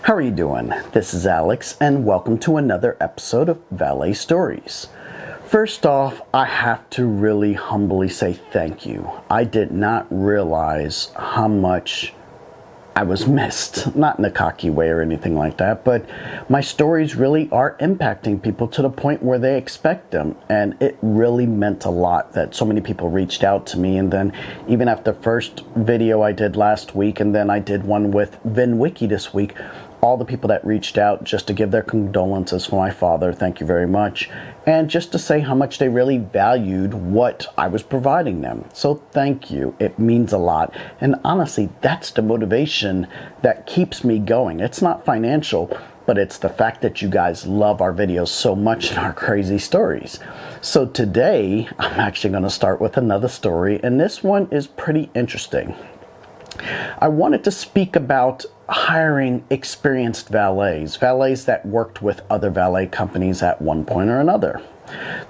How are you doing? This is Alex, and welcome to another episode of Valet Stories. First off, I have to really humbly say thank you. I did not realize how much I was missed. Not in a cocky way or anything like that, but my stories really are impacting people to the point where they expect them. And it really meant a lot that so many people reached out to me. And then even after the first video I did last week, and then I did one with VinWiki this week, all the people that reached out just to give their condolences for my father, thank you very much, and just to say how much they really valued what I was providing them. So thank you. It means a lot. And honestly, that's the motivation that keeps me going. It's not financial, but it's the fact that you guys love our videos so much and our crazy stories. So today, I'm actually going to start with another story, and this one is pretty interesting. I wanted to speak about hiring experienced valets that worked with other valet companies at one point or another.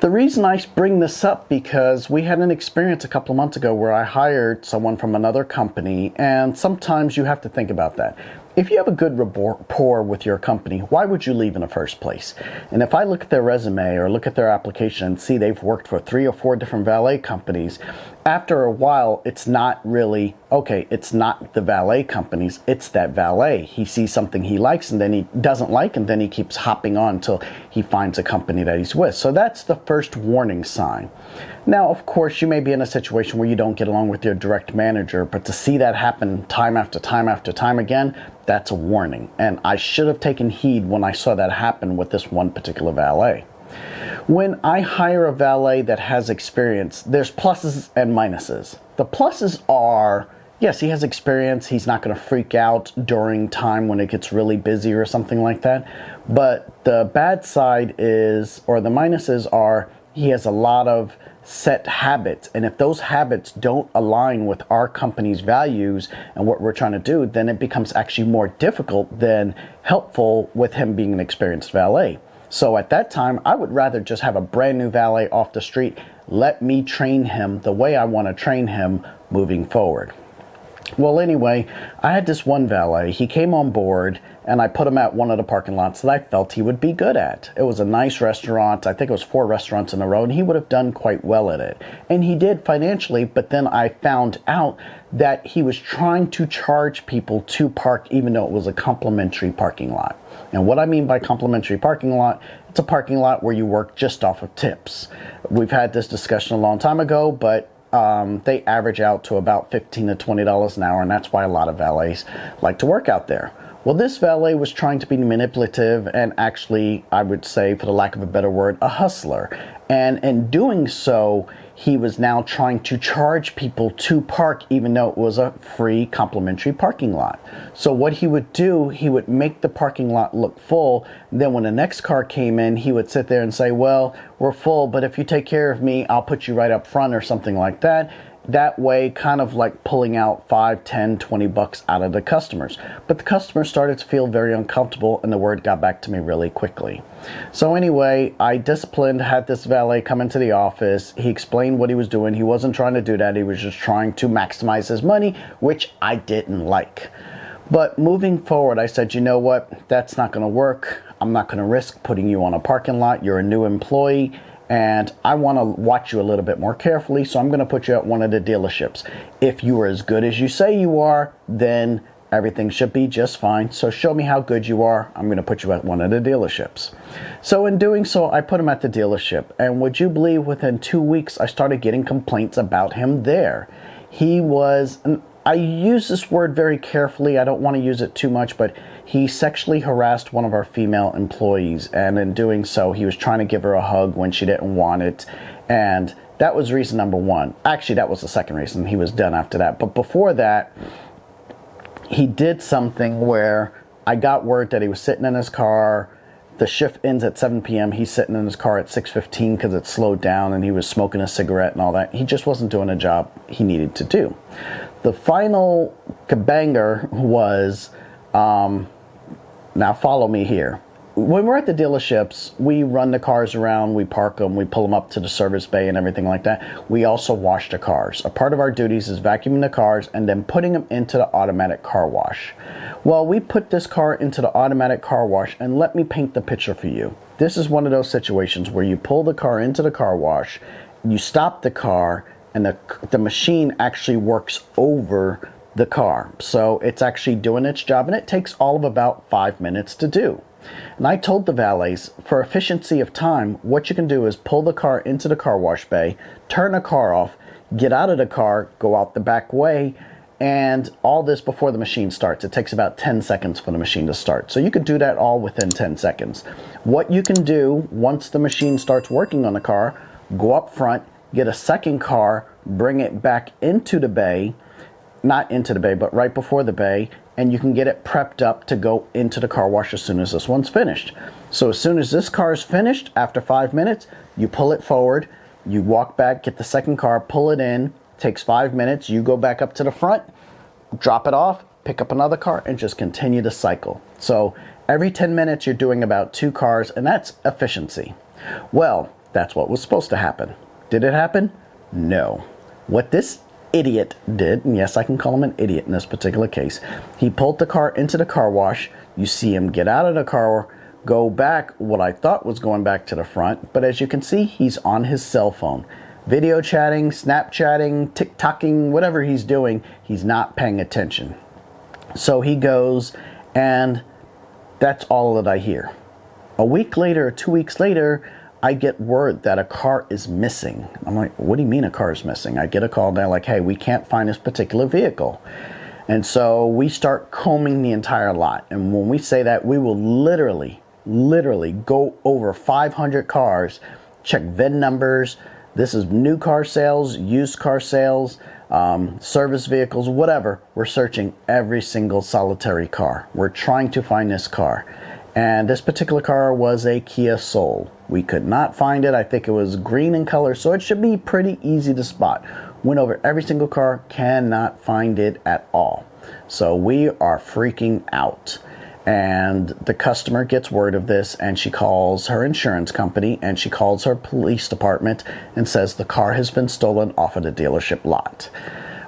The reason I bring this up because we had an experience a couple of months ago where I hired someone from another company, and sometimes you have to think about that. If you have a good rapport with your company, why would you leave in the first place? And if I look at their resume or look at their application and see they've worked for 3 or 4 different valet companies, after a while, it's not really, okay, it's not the valet companies, it's that valet. He sees something he likes and then he doesn't like, and then he keeps hopping on until he finds a company that he's with. So that's the first warning sign. Now, of course, you may be in a situation where you don't get along with your direct manager, but to see that happen time after time after time again, that's a warning. And I should have taken heed when I saw that happen with this one particular valet. When I hire a valet that has experience, there's pluses and minuses. The pluses are, yes, he has experience. He's not going to freak out during time when it gets really busy or something like that. But the bad side is, or the minuses are, he has a lot of set habits, and if those habits don't align with our company's values and what we're trying to do, then it becomes actually more difficult than helpful with him being an experienced valet. So at that time, I would rather just have a brand new valet off the street. Let me train him the way I want to train him moving forward. Well, anyway, I had this one valet. He came on board, and I put him at one of the parking lots that I felt he would be good at. It was a nice restaurant. I think it was 4 restaurants in a row, and he would have done quite well at it. And he did financially, but then I found out that he was trying to charge people to park even though it was a complimentary parking lot. And what I mean by complimentary parking lot, it's a parking lot where you work just off of tips. We've had this discussion a long time ago, but they average out to about $15 to $20 an hour, and that's why a lot of valets like to work out there. Well, this valet was trying to be manipulative and actually, I would say, for the lack of a better word, a hustler. And in doing so, he was now trying to charge people to park even though it was a free complimentary parking lot. So what he would do, he would make the parking lot look full. Then when the next car came in, he would sit there and say, well, we're full, but if you take care of me, I'll put you right up front or something like that. That way, kind of like pulling out $5, $10, $20 out of the customers. But the customers started to feel very uncomfortable, and the word got back to me really quickly. So anyway, I had this valet come into the office. He explained what he was doing. He wasn't trying to do that. He was just trying to maximize his money, which I didn't like. But moving forward, I said, you know what? That's not going to work. I'm not going to risk putting you on a parking lot. You're a new employee, and I want to watch you a little bit more carefully, so I'm going to put you at one of the dealerships. If you are as good as you say you are, then everything should be just fine. So show me how good you are. I'm going to put you at one of the dealerships. So in doing so, I put him at the dealership, and would you believe within 2 weeks, I started getting complaints about him there. He was, I use this word very carefully. I don't want to use it too much, but he sexually harassed one of our female employees, and in doing so, he was trying to give her a hug when she didn't want it, and that was reason number 1. Actually, that was the second reason. He was done after that. But before that, he did something where I got word that he was sitting in his car. The shift ends at 7 p.m. He's sitting in his car at 6:15 because it slowed down, and he was smoking a cigarette and all that. He just wasn't doing a job he needed to do. The final kabanger was, now follow me here. When we're at the dealerships, we run the cars around, we park them, we pull them up to the service bay and everything like that. We also wash the cars. A part of our duties is vacuuming the cars and then putting them into the automatic car wash. Well, we put this car into the automatic car wash, and let me paint the picture for you. This is one of those situations where you pull the car into the car wash, you stop the car, and the machine actually works over the car. So it's actually doing its job, and it takes all of about 5 minutes to do. And I told the valets, for efficiency of time, what you can do is pull the car into the car wash bay, turn the car off, get out of the car, go out the back way, and all this before the machine starts. It takes about 10 seconds for the machine to start. So you could do that all within 10 seconds. What you can do once the machine starts working on the car, go up front, get a second car, bring it back into the bay, not into the bay, but right before the bay, and you can get it prepped up to go into the car wash as soon as this one's finished. So as soon as this car is finished, after 5 minutes, you pull it forward, you walk back, get the second car, pull it in, takes 5 minutes, you go back up to the front, drop it off, pick up another car, and just continue the cycle. So every 10 minutes you're doing about 2 cars, and that's efficiency. Well, that's what was supposed to happen. Did it happen? No. What this idiot did, and yes, I can call him an idiot in this particular case, he pulled the car into the car wash. You see him get out of the car, go back, what I thought was going back to the front, but as you can see, he's on his cell phone. Video chatting, Snapchatting, TikToking, whatever he's doing, he's not paying attention. So he goes, and that's all that I hear. A week later, 2 weeks later, I get word that a car is missing. I'm like, what do you mean a car is missing? I get a call and they're like, hey, we can't find this particular vehicle. And so we start combing the entire lot. And when we say that, we will literally go over 500 cars, check VIN numbers. This is new car sales, used car sales, service vehicles, whatever. We're searching every single solitary car. We're trying to find this car. And this particular car was a Kia Soul. We could not find it. I think it was green in color, so it should be pretty easy to spot. Went over every single car, cannot find it at all. So we are freaking out. And the customer gets word of this, and she calls her insurance company, and she calls her police department and says the car has been stolen off of the dealership lot.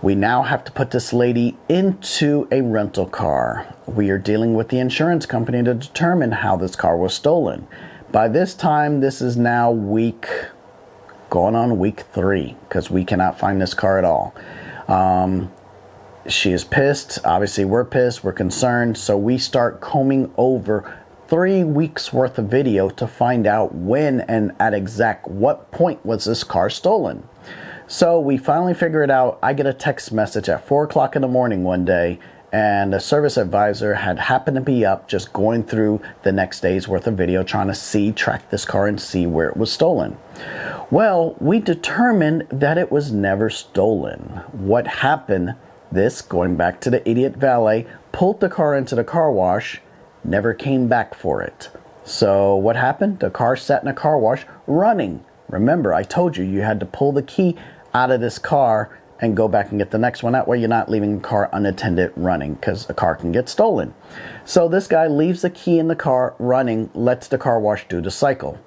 We now have to put this lady into a rental car. We are dealing with the insurance company to determine how this car was stolen. By this time, this is now going on week 3, because we cannot find this car at all. She is pissed. Obviously, we're pissed. We're concerned. So we start combing over 3 weeks worth of video to find out when and at exact what point was this car stolen. So we finally figure it out. I get a text message at 4 o'clock in the morning one day, and a service advisor had happened to be up just going through the next day's worth of video trying to track this car and see where it was stolen. Well, we determined that it was never stolen. What happened, going back to the idiot valet, pulled the car into the car wash, never came back for it. So what happened? The car sat in a car wash running. Remember, I told you you had to pull the key out of this car and go back and get the next one. That way you're not leaving the car unattended running, because a car can get stolen. So this guy leaves the key in the car running, lets the car wash do the cycle.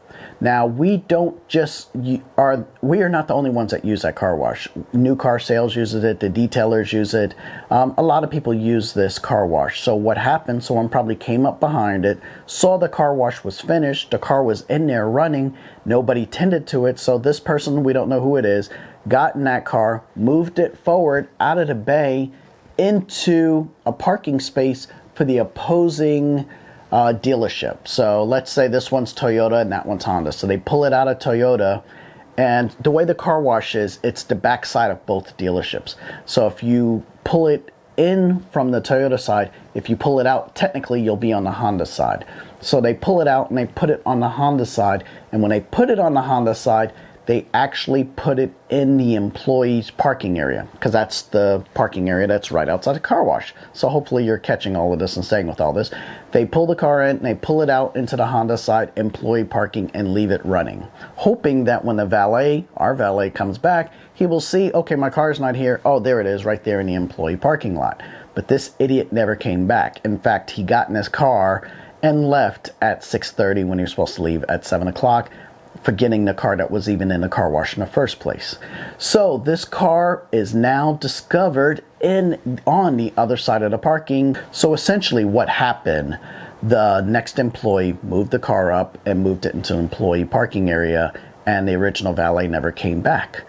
Now, we are not the only ones that use that car wash. New car sales uses it, the detailers use it. A lot of people use this car wash. So what happened, someone probably came up behind it, saw the car wash was finished, the car was in there running, nobody tended to it, so this person, we don't know who it is, got in that car, moved it forward out of the bay into a parking space for the opposing dealership. So let's say this one's Toyota and that one's Honda. So they pull it out of Toyota, and the way the car wash is, it's the back side of both dealerships. So if you pull it in from the Toyota side, if you pull it out, technically you'll be on the Honda side. So they pull it out and they put it on the Honda side, and when they put it on the Honda side, they actually put it in the employee's parking area, because that's the parking area that's right outside the car wash. So hopefully you're catching all of this and staying with all this. They pull the car in, they pull it out into the Honda side, employee parking, and leave it running, hoping that when the our valet comes back, he will see, okay, my car's not here. Oh, there it is right there in the employee parking lot. But this idiot never came back. In fact, he got in his car and left at 6:30 when he was supposed to leave at 7 o'clock. for getting the car that was even in the car wash in the first place. So this car is now discovered on the other side of the parking. So essentially what happened, the next employee moved the car up and moved it into an employee parking area, and the original valet never came back.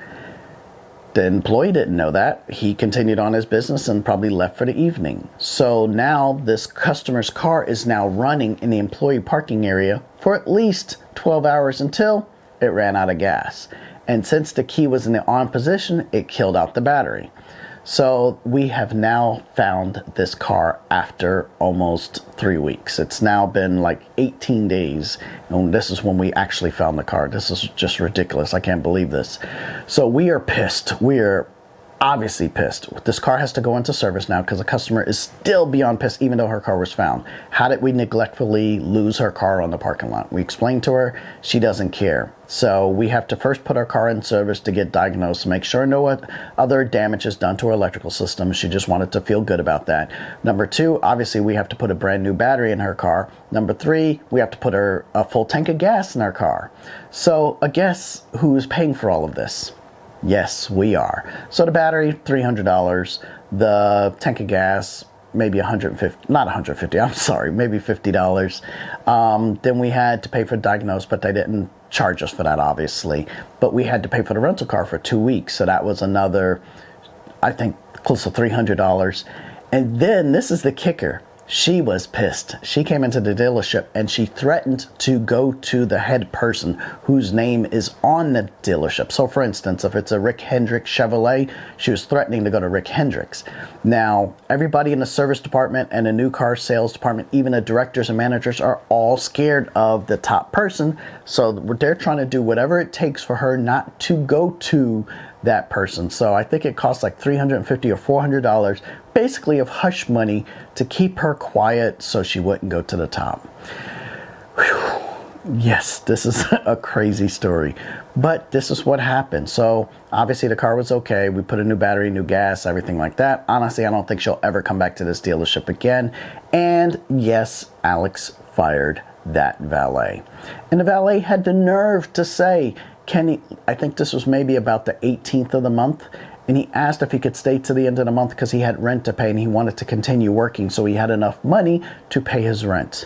The employee didn't know that. He continued on his business and probably left for the evening. So now this customer's car is now running in the employee parking area for at least 12 hours until it ran out of gas. And since the key was in the on position, it killed out the battery. So we have now found this car after almost 3 weeks. It's now been like 18 days, and this is when we actually found the car. This is just ridiculous. I can't believe this. So we are pissed. We are obviously pissed. This car has to go into service now because the customer is still beyond pissed even though her car was found. How did we neglectfully lose her car on the parking lot? We explained to her, she doesn't care. So we have to first put our car in service to get diagnosed, to make sure no other damage is done to her electrical system. She just wanted to feel good about that. Number two, obviously we have to put a brand new battery in her car. Number three, we have to put her a full tank of gas in our car. So guess who's paying for all of this? Yes, we are. So the battery, $300. The tank of gas, maybe $150, not $150, I'm sorry, maybe $50. Then we had to pay for diagnose, but they didn't charge us for that, obviously. But we had to pay for the rental car for 2 weeks. So that was another, I think, close to $300. And then this is the kicker. She was pissed. She came into the dealership and she threatened to go to the head person whose name is on the dealership. So for instance, if it's a Rick Hendricks Chevrolet, she was threatening to go to Rick Hendricks. Now, everybody in the service department and the new car sales department, even the directors and managers, are all scared of the top person. So they're trying to do whatever it takes for her not to go to that person. So I think it costs like $350 or $400, basically of hush money, to keep her quiet so she wouldn't go to the top. Whew. Yes, this is a crazy story, but this is what happened. So obviously the car was okay. We put a new battery, new gas, everything like that. Honestly, I don't think she'll ever come back to this dealership again. And yes, Alex fired that valet. And the valet had the nerve to say, Kenny, I think this was maybe about the 18th of the month, and he asked if he could stay to the end of the month because he had rent to pay and he wanted to continue working so he had enough money to pay his rent.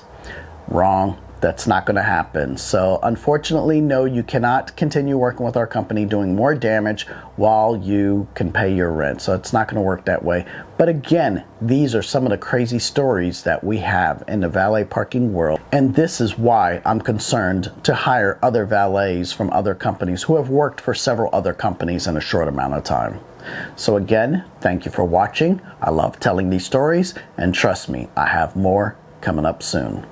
Wrong. That's not going to happen. So unfortunately, no, you cannot continue working with our company doing more damage while you can pay your rent. So it's not going to work that way. But again, these are some of the crazy stories that we have in the valet parking world. And this is why I'm concerned to hire other valets from other companies who have worked for several other companies in a short amount of time. So again, thank you for watching. I love telling these stories, and trust me, I have more coming up soon.